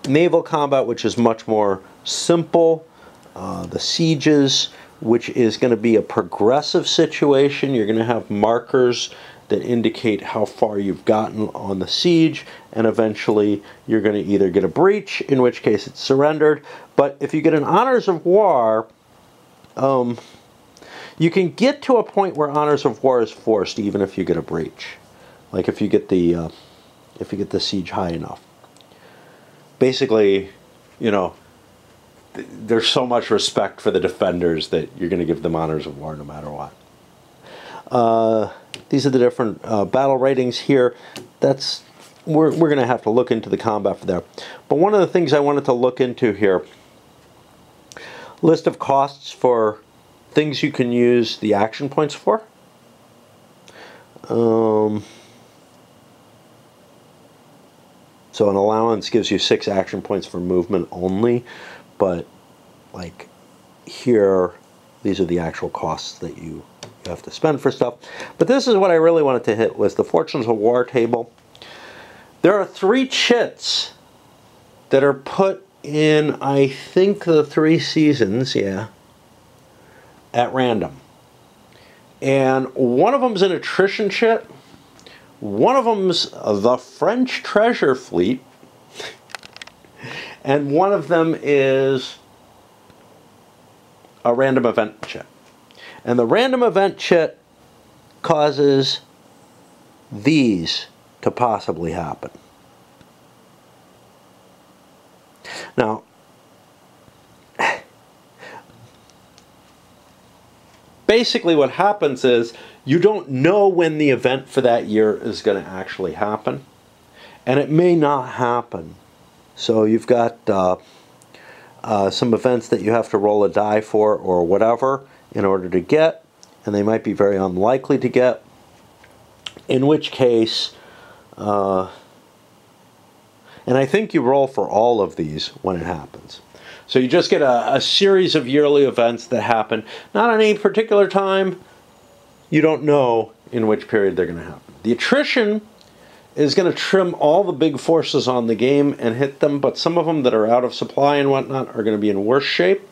naval combat, which is much more simple. The sieges, which is going to be a progressive situation. You're going to have markers that indicate how far you've gotten on the siege, and eventually you're going to either get a breach, in which case it's surrendered. But if you get an honors of war, you can get to a point where honors of war is forced even if you get a breach. Like if you get the siege high enough. Basically, you know, there's so much respect for the defenders that you're going to give them honors of war no matter what. These are the different battle ratings here. We're going to have to look into the combat for that. But one of the things I wanted to look into here, list of costs for things you can use the action points for. So an allowance gives you 6 action points for movement only, but like here, these are the actual costs that you have to spend for stuff. But this is what I really wanted to hit, was the Fortunes of War table. There are 3 chits that are put in, I think, the 3 seasons, yeah. at random. And one of them's an attrition chit. One of them's the French treasure fleet. And one of them is a random event chit. And the random event chit causes these to possibly happen. Now, basically what happens is you don't know when the event for that year is going to actually happen, and it may not happen. So you've got some events that you have to roll a die for or whatever in order to get, and they might be very unlikely to get, in which case, and I think you roll for all of these when it happens. So you just get a series of yearly events that happen, not at any particular time. You don't know in which period they're going to happen. The attrition is going to trim all the big forces on the game and hit them, but some of them that are out of supply and whatnot are going to be in worse shape.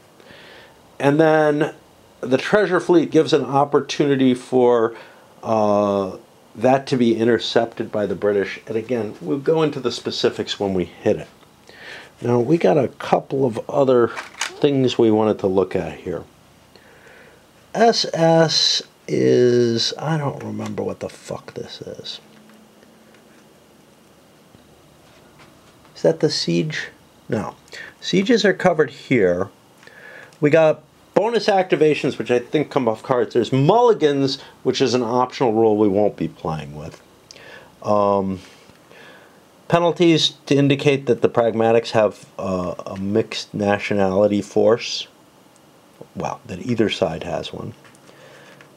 And then the treasure fleet gives an opportunity for that to be intercepted by the British. And again, we'll go into the specifics when we hit it. Now, we got a couple of other things we wanted to look at here. SS is, I don't remember what the fuck this is. Is that the siege? No. Sieges are covered here. We got bonus activations, which I think come off cards. There's mulligans, which is an optional rule we won't be playing with. Penalties to indicate that the pragmatics have a mixed nationality force. Well, that either side has one.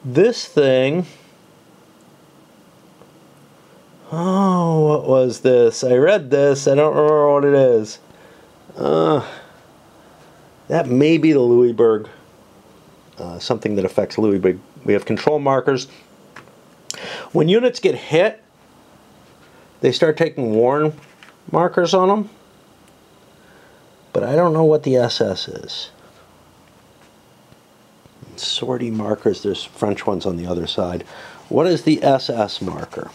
This thing... Oh, what was this? I read this. I don't remember what it is. That may be the Louisburg. Something that affects Louisburg. We have control markers. When units get hit, they start taking warn markers on them. But I don't know what the SS is. Sortie markers. There's French ones on the other side. What is the SS marker?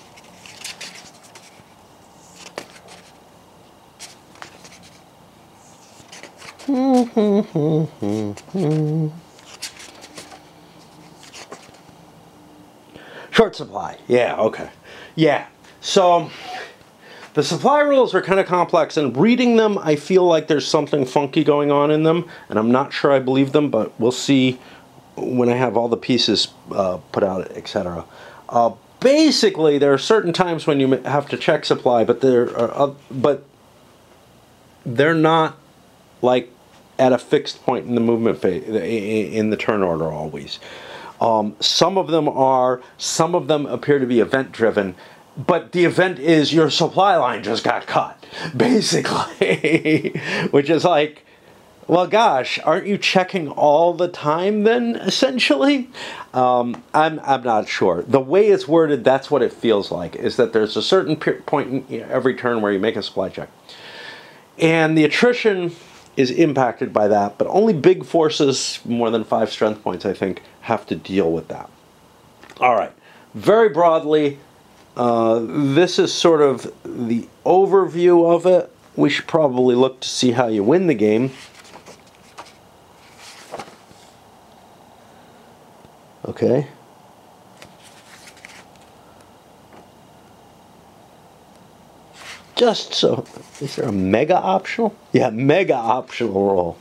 Short supply. Yeah, okay. Yeah. So the supply rules are kind of complex, and reading them, I feel like there's something funky going on in them, and I'm not sure I believe them, but we'll see when I have all the pieces put out, etc. Basically, there are certain times when you have to check supply, but they're not like at a fixed point in the movement phase, in the turn order always. Some of them appear to be event driven, but the event is your supply line just got cut, basically. Which is like, well, gosh, aren't you checking all the time then, essentially? I'm not sure. The way it's worded, that's what it feels like, is that there's a certain point in every turn where you make a supply check. And the attrition is impacted by that, but only big forces, more than 5 strength points, I think, have to deal with that. All right. Very broadly, this is sort of the overview of it. We should probably look to see how you win the game. Okay. Just so, is there a mega optional? Yeah, mega optional roll.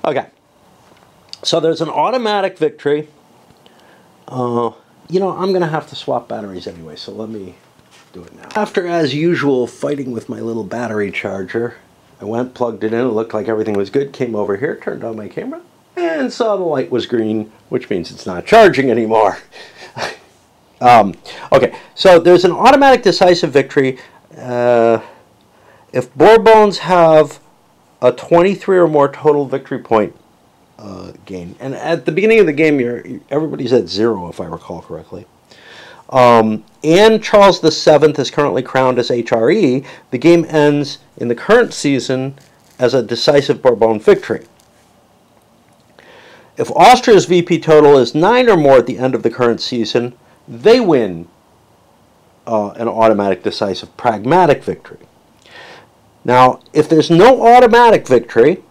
Okay. So there's an automatic victory. You know, I'm going to have to swap batteries anyway, so let me do it now. After, as usual, fighting with my little battery charger, I went, plugged it in, it looked like everything was good, came over here, turned on my camera, and saw the light was green, which means it's not charging anymore. Okay, so there's an automatic decisive victory. If Bourbons have a 23 or more total victory point gain, and at the beginning of the game, everybody's at 0, if I recall correctly. And Charles VII is currently crowned as HRE. The game ends in the current season as a decisive Bourbon victory. If Austria's VP total is 9 or more at the end of the current season, they win an automatic, decisive, pragmatic victory. Now, if there's no automatic victory,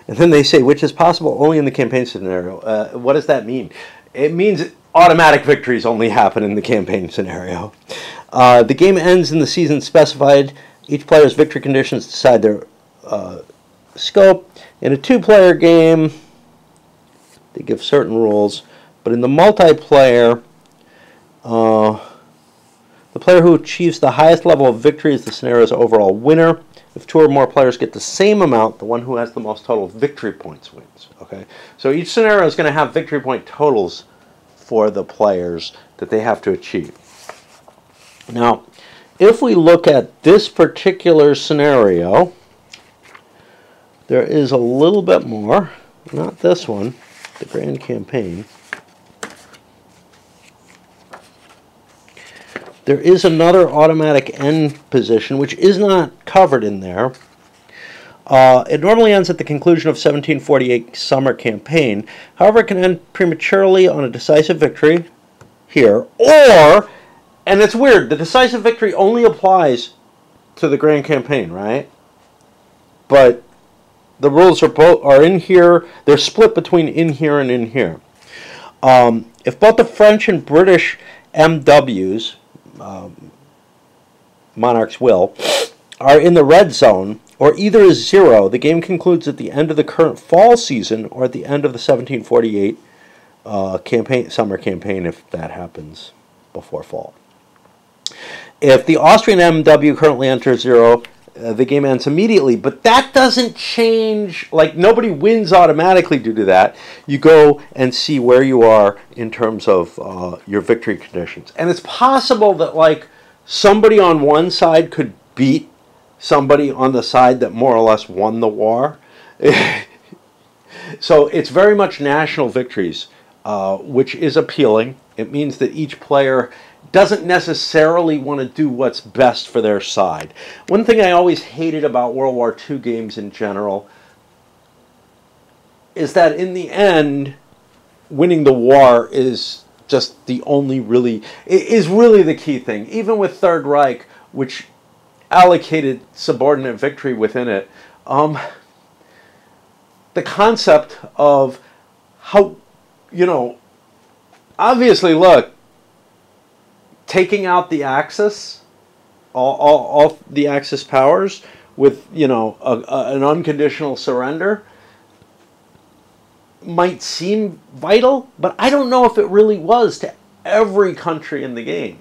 and then they say, which is possible only in the campaign scenario, what does that mean? It means automatic victories only happen in the campaign scenario. The game ends in the season specified. Each player's victory conditions decide their scope. In a two-player game, they give certain rules, but in the multiplayer, the player who achieves the highest level of victory is the scenario's overall winner. If two or more players get the same amount, the one who has the most total victory points wins. Okay, so each scenario is going to have victory point totals for the players that they have to achieve. Now, if we look at this particular scenario, there is a little bit more, not this one, the Grand Campaign. There is another automatic end position, which is not covered in there. It normally ends at the conclusion of 1748 summer campaign. However, it can end prematurely on a decisive victory here, or, and it's weird, the decisive victory only applies to the Grand Campaign, right? But the rules are in here. They're split between in here and in here. If both the French and British MWs, Monarch's Will, are in the red zone, or either is 0, the game concludes at the end of the current fall season or at the end of the 1748 summer campaign, if that happens before fall. If the Austrian MW currently enters 0, the game ends immediately, but that doesn't change. Like, nobody wins automatically due to that. You go and see where you are in terms of your victory conditions. And it's possible that, like, somebody on one side could beat somebody on the side that more or less won the war. So it's very much national victories, which is appealing. It means that each player doesn't necessarily want to do what's best for their side. One thing I always hated about World War II games in general is that in the end, winning the war is just the only really the key thing. Even with Third Reich, which allocated subordinate victory within it, the concept of how, obviously, look, taking out the Axis, all the Axis powers with, an unconditional surrender might seem vital, but I don't know if it really was to every country in the game.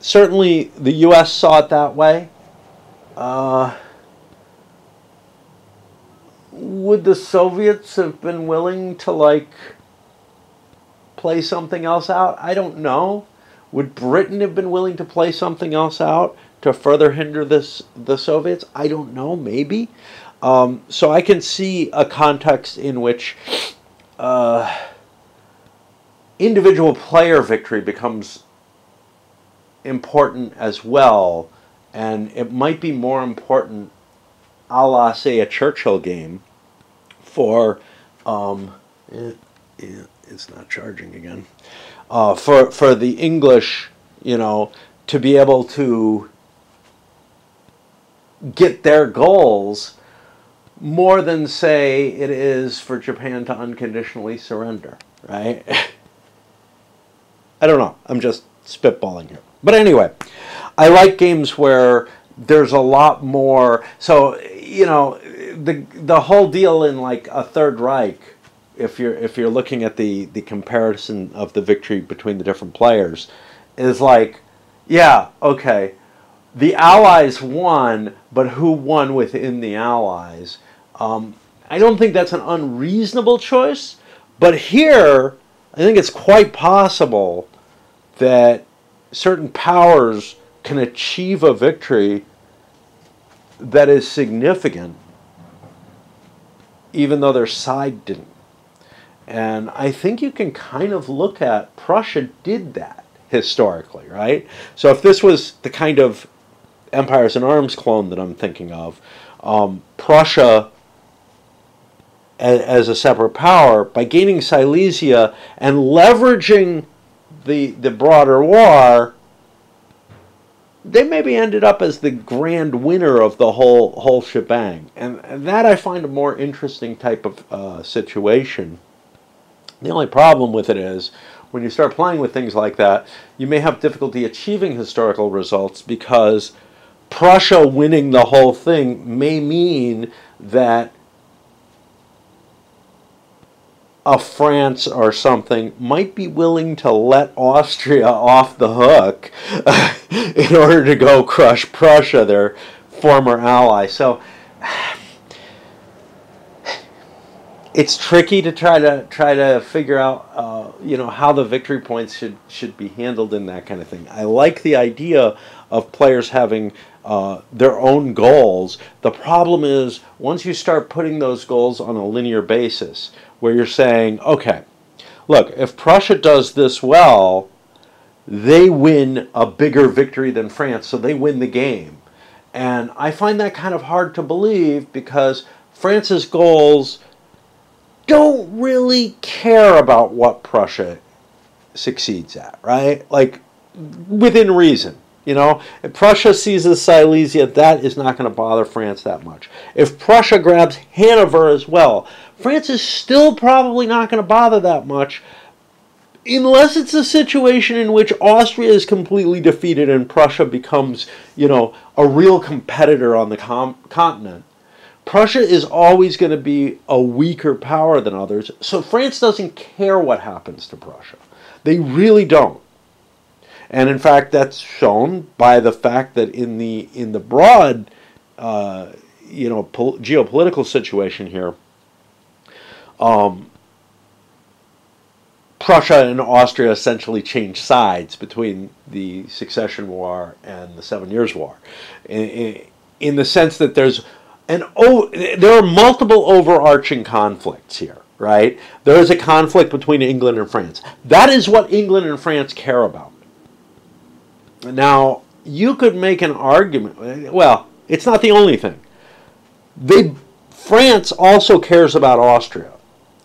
Certainly the U.S. saw it that way. Would the Soviets have been willing to, play something else out? I don't know. Would Britain have been willing to play something else out to further hinder the Soviets? I don't know, maybe. So I can see a context in which individual player victory becomes important as well, and it might be more important, a la, say, a Churchill game, for it's not charging again. For the English, to be able to get their goals more than, say, it is for Japan to unconditionally surrender, right? I don't know. I'm just spitballing here. But anyway, I like games where there's a lot more. So, the whole deal in, a Third Reich, if you're looking at the comparison of the victory between the different players, is yeah, okay, the Allies won, but who won within the Allies? I don't think that's an unreasonable choice, but here I think it's quite possible that certain powers can achieve a victory that is significant, even though their side didn't. And I think you can kind of look at Prussia did that historically, right? So if this was the kind of Empires in Arms clone that I'm thinking of, Prussia as a separate power, by gaining Silesia and leveraging the broader war, they maybe ended up as the grand winner of the whole shebang. And that I find a more interesting type of situation. The only problem with it is, when you start playing with things like that, you may have difficulty achieving historical results, because Prussia winning the whole thing may mean that a France or something might be willing to let Austria off the hook in order to go crush Prussia, their former ally. So it's tricky to try to figure out how the victory points should be handled in that kind of thing. I like the idea of players having their own goals. The problem is, once you start putting those goals on a linear basis, where you're saying, okay, look, if Prussia does this well, they win a bigger victory than France, so they win the game. And I find that kind of hard to believe, because France's goals don't really care about what Prussia succeeds at, right? Like, within reason. If Prussia seizes Silesia, that is not going to bother France that much. If Prussia grabs Hanover as well, France is still probably not going to bother that much, unless it's a situation in which Austria is completely defeated and Prussia becomes, a real competitor on the continent. Prussia is always going to be a weaker power than others, so France doesn't care what happens to Prussia. They really don't. And in fact, that's shown by the fact that in the broad, geopolitical situation here, Prussia and Austria essentially changed sides between the Succession War and the 7 Years' War, in the sense that there are multiple overarching conflicts here, right? There is a conflict between England and France. That is what England and France care about. Now, you could make an argument. Well, it's not the only thing. France also cares about Austria,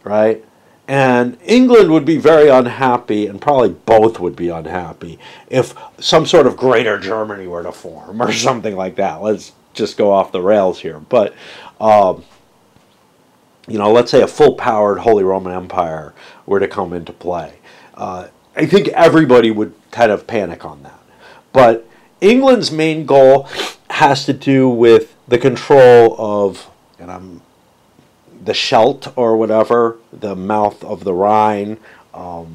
right? And England would be very unhappy, and probably both would be unhappy, if some sort of Greater Germany were to form or something like that. Let's just go off the rails here. But, let's say a full-powered Holy Roman Empire were to come into play. I think everybody would kind of panic on that. But England's main goal has to do with the control of, the Scheldt or whatever, the mouth of the Rhine. I've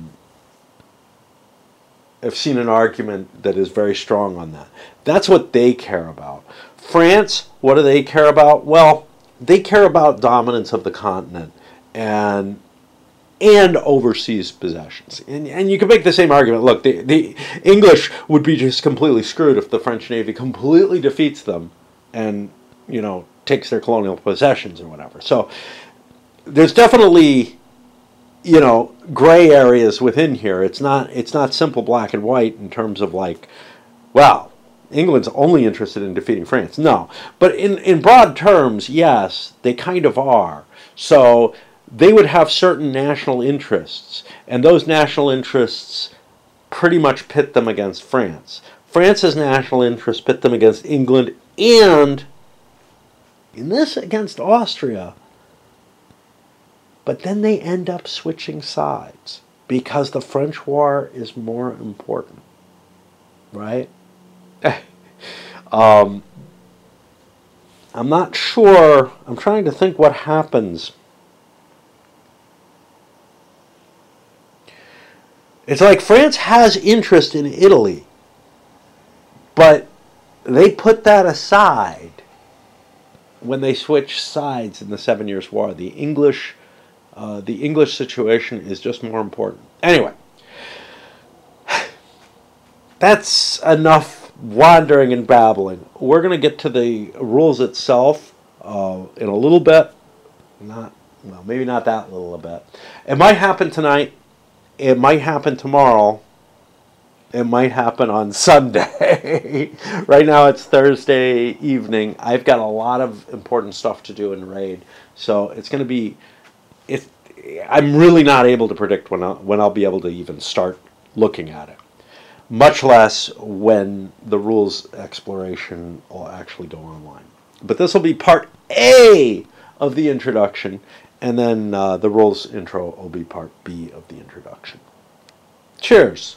seen an argument that is very strong on that. That's what they care about. France, what do they care about? Well, they care about dominance of the continent and overseas possessions. And you can make the same argument. Look, the English would be just completely screwed if the French Navy completely defeats them and, takes their colonial possessions or whatever. So there's definitely, gray areas within here. It's not simple black and white in terms of like, well, England's only interested in defeating France. No. But in broad terms, yes, they kind of are. So they would have certain national interests, and those national interests pretty much pit them against France. France's national interests pit them against England, and in this against Austria. But then they end up switching sides because the French War is more important, right? I'm not sure. I'm trying to think what happens. It's like France has interest in Italy, but they put that aside when they switch sides in the 7 Years' War. The English situation is just more important. Anyway, that's enough wandering and babbling. We're going to get to the rules itself in a little bit. Maybe not that little a bit. It might happen tonight. It might happen tomorrow. It might happen on Sunday. Right now it's Thursday evening. I've got a lot of important stuff to do in Raid. So it's going to be I'm really not able to predict when I'll be able to even start looking at it, much less when the rules exploration will actually go online. But this will be part A of the introduction, and then the rules intro will be part B of the introduction. Cheers!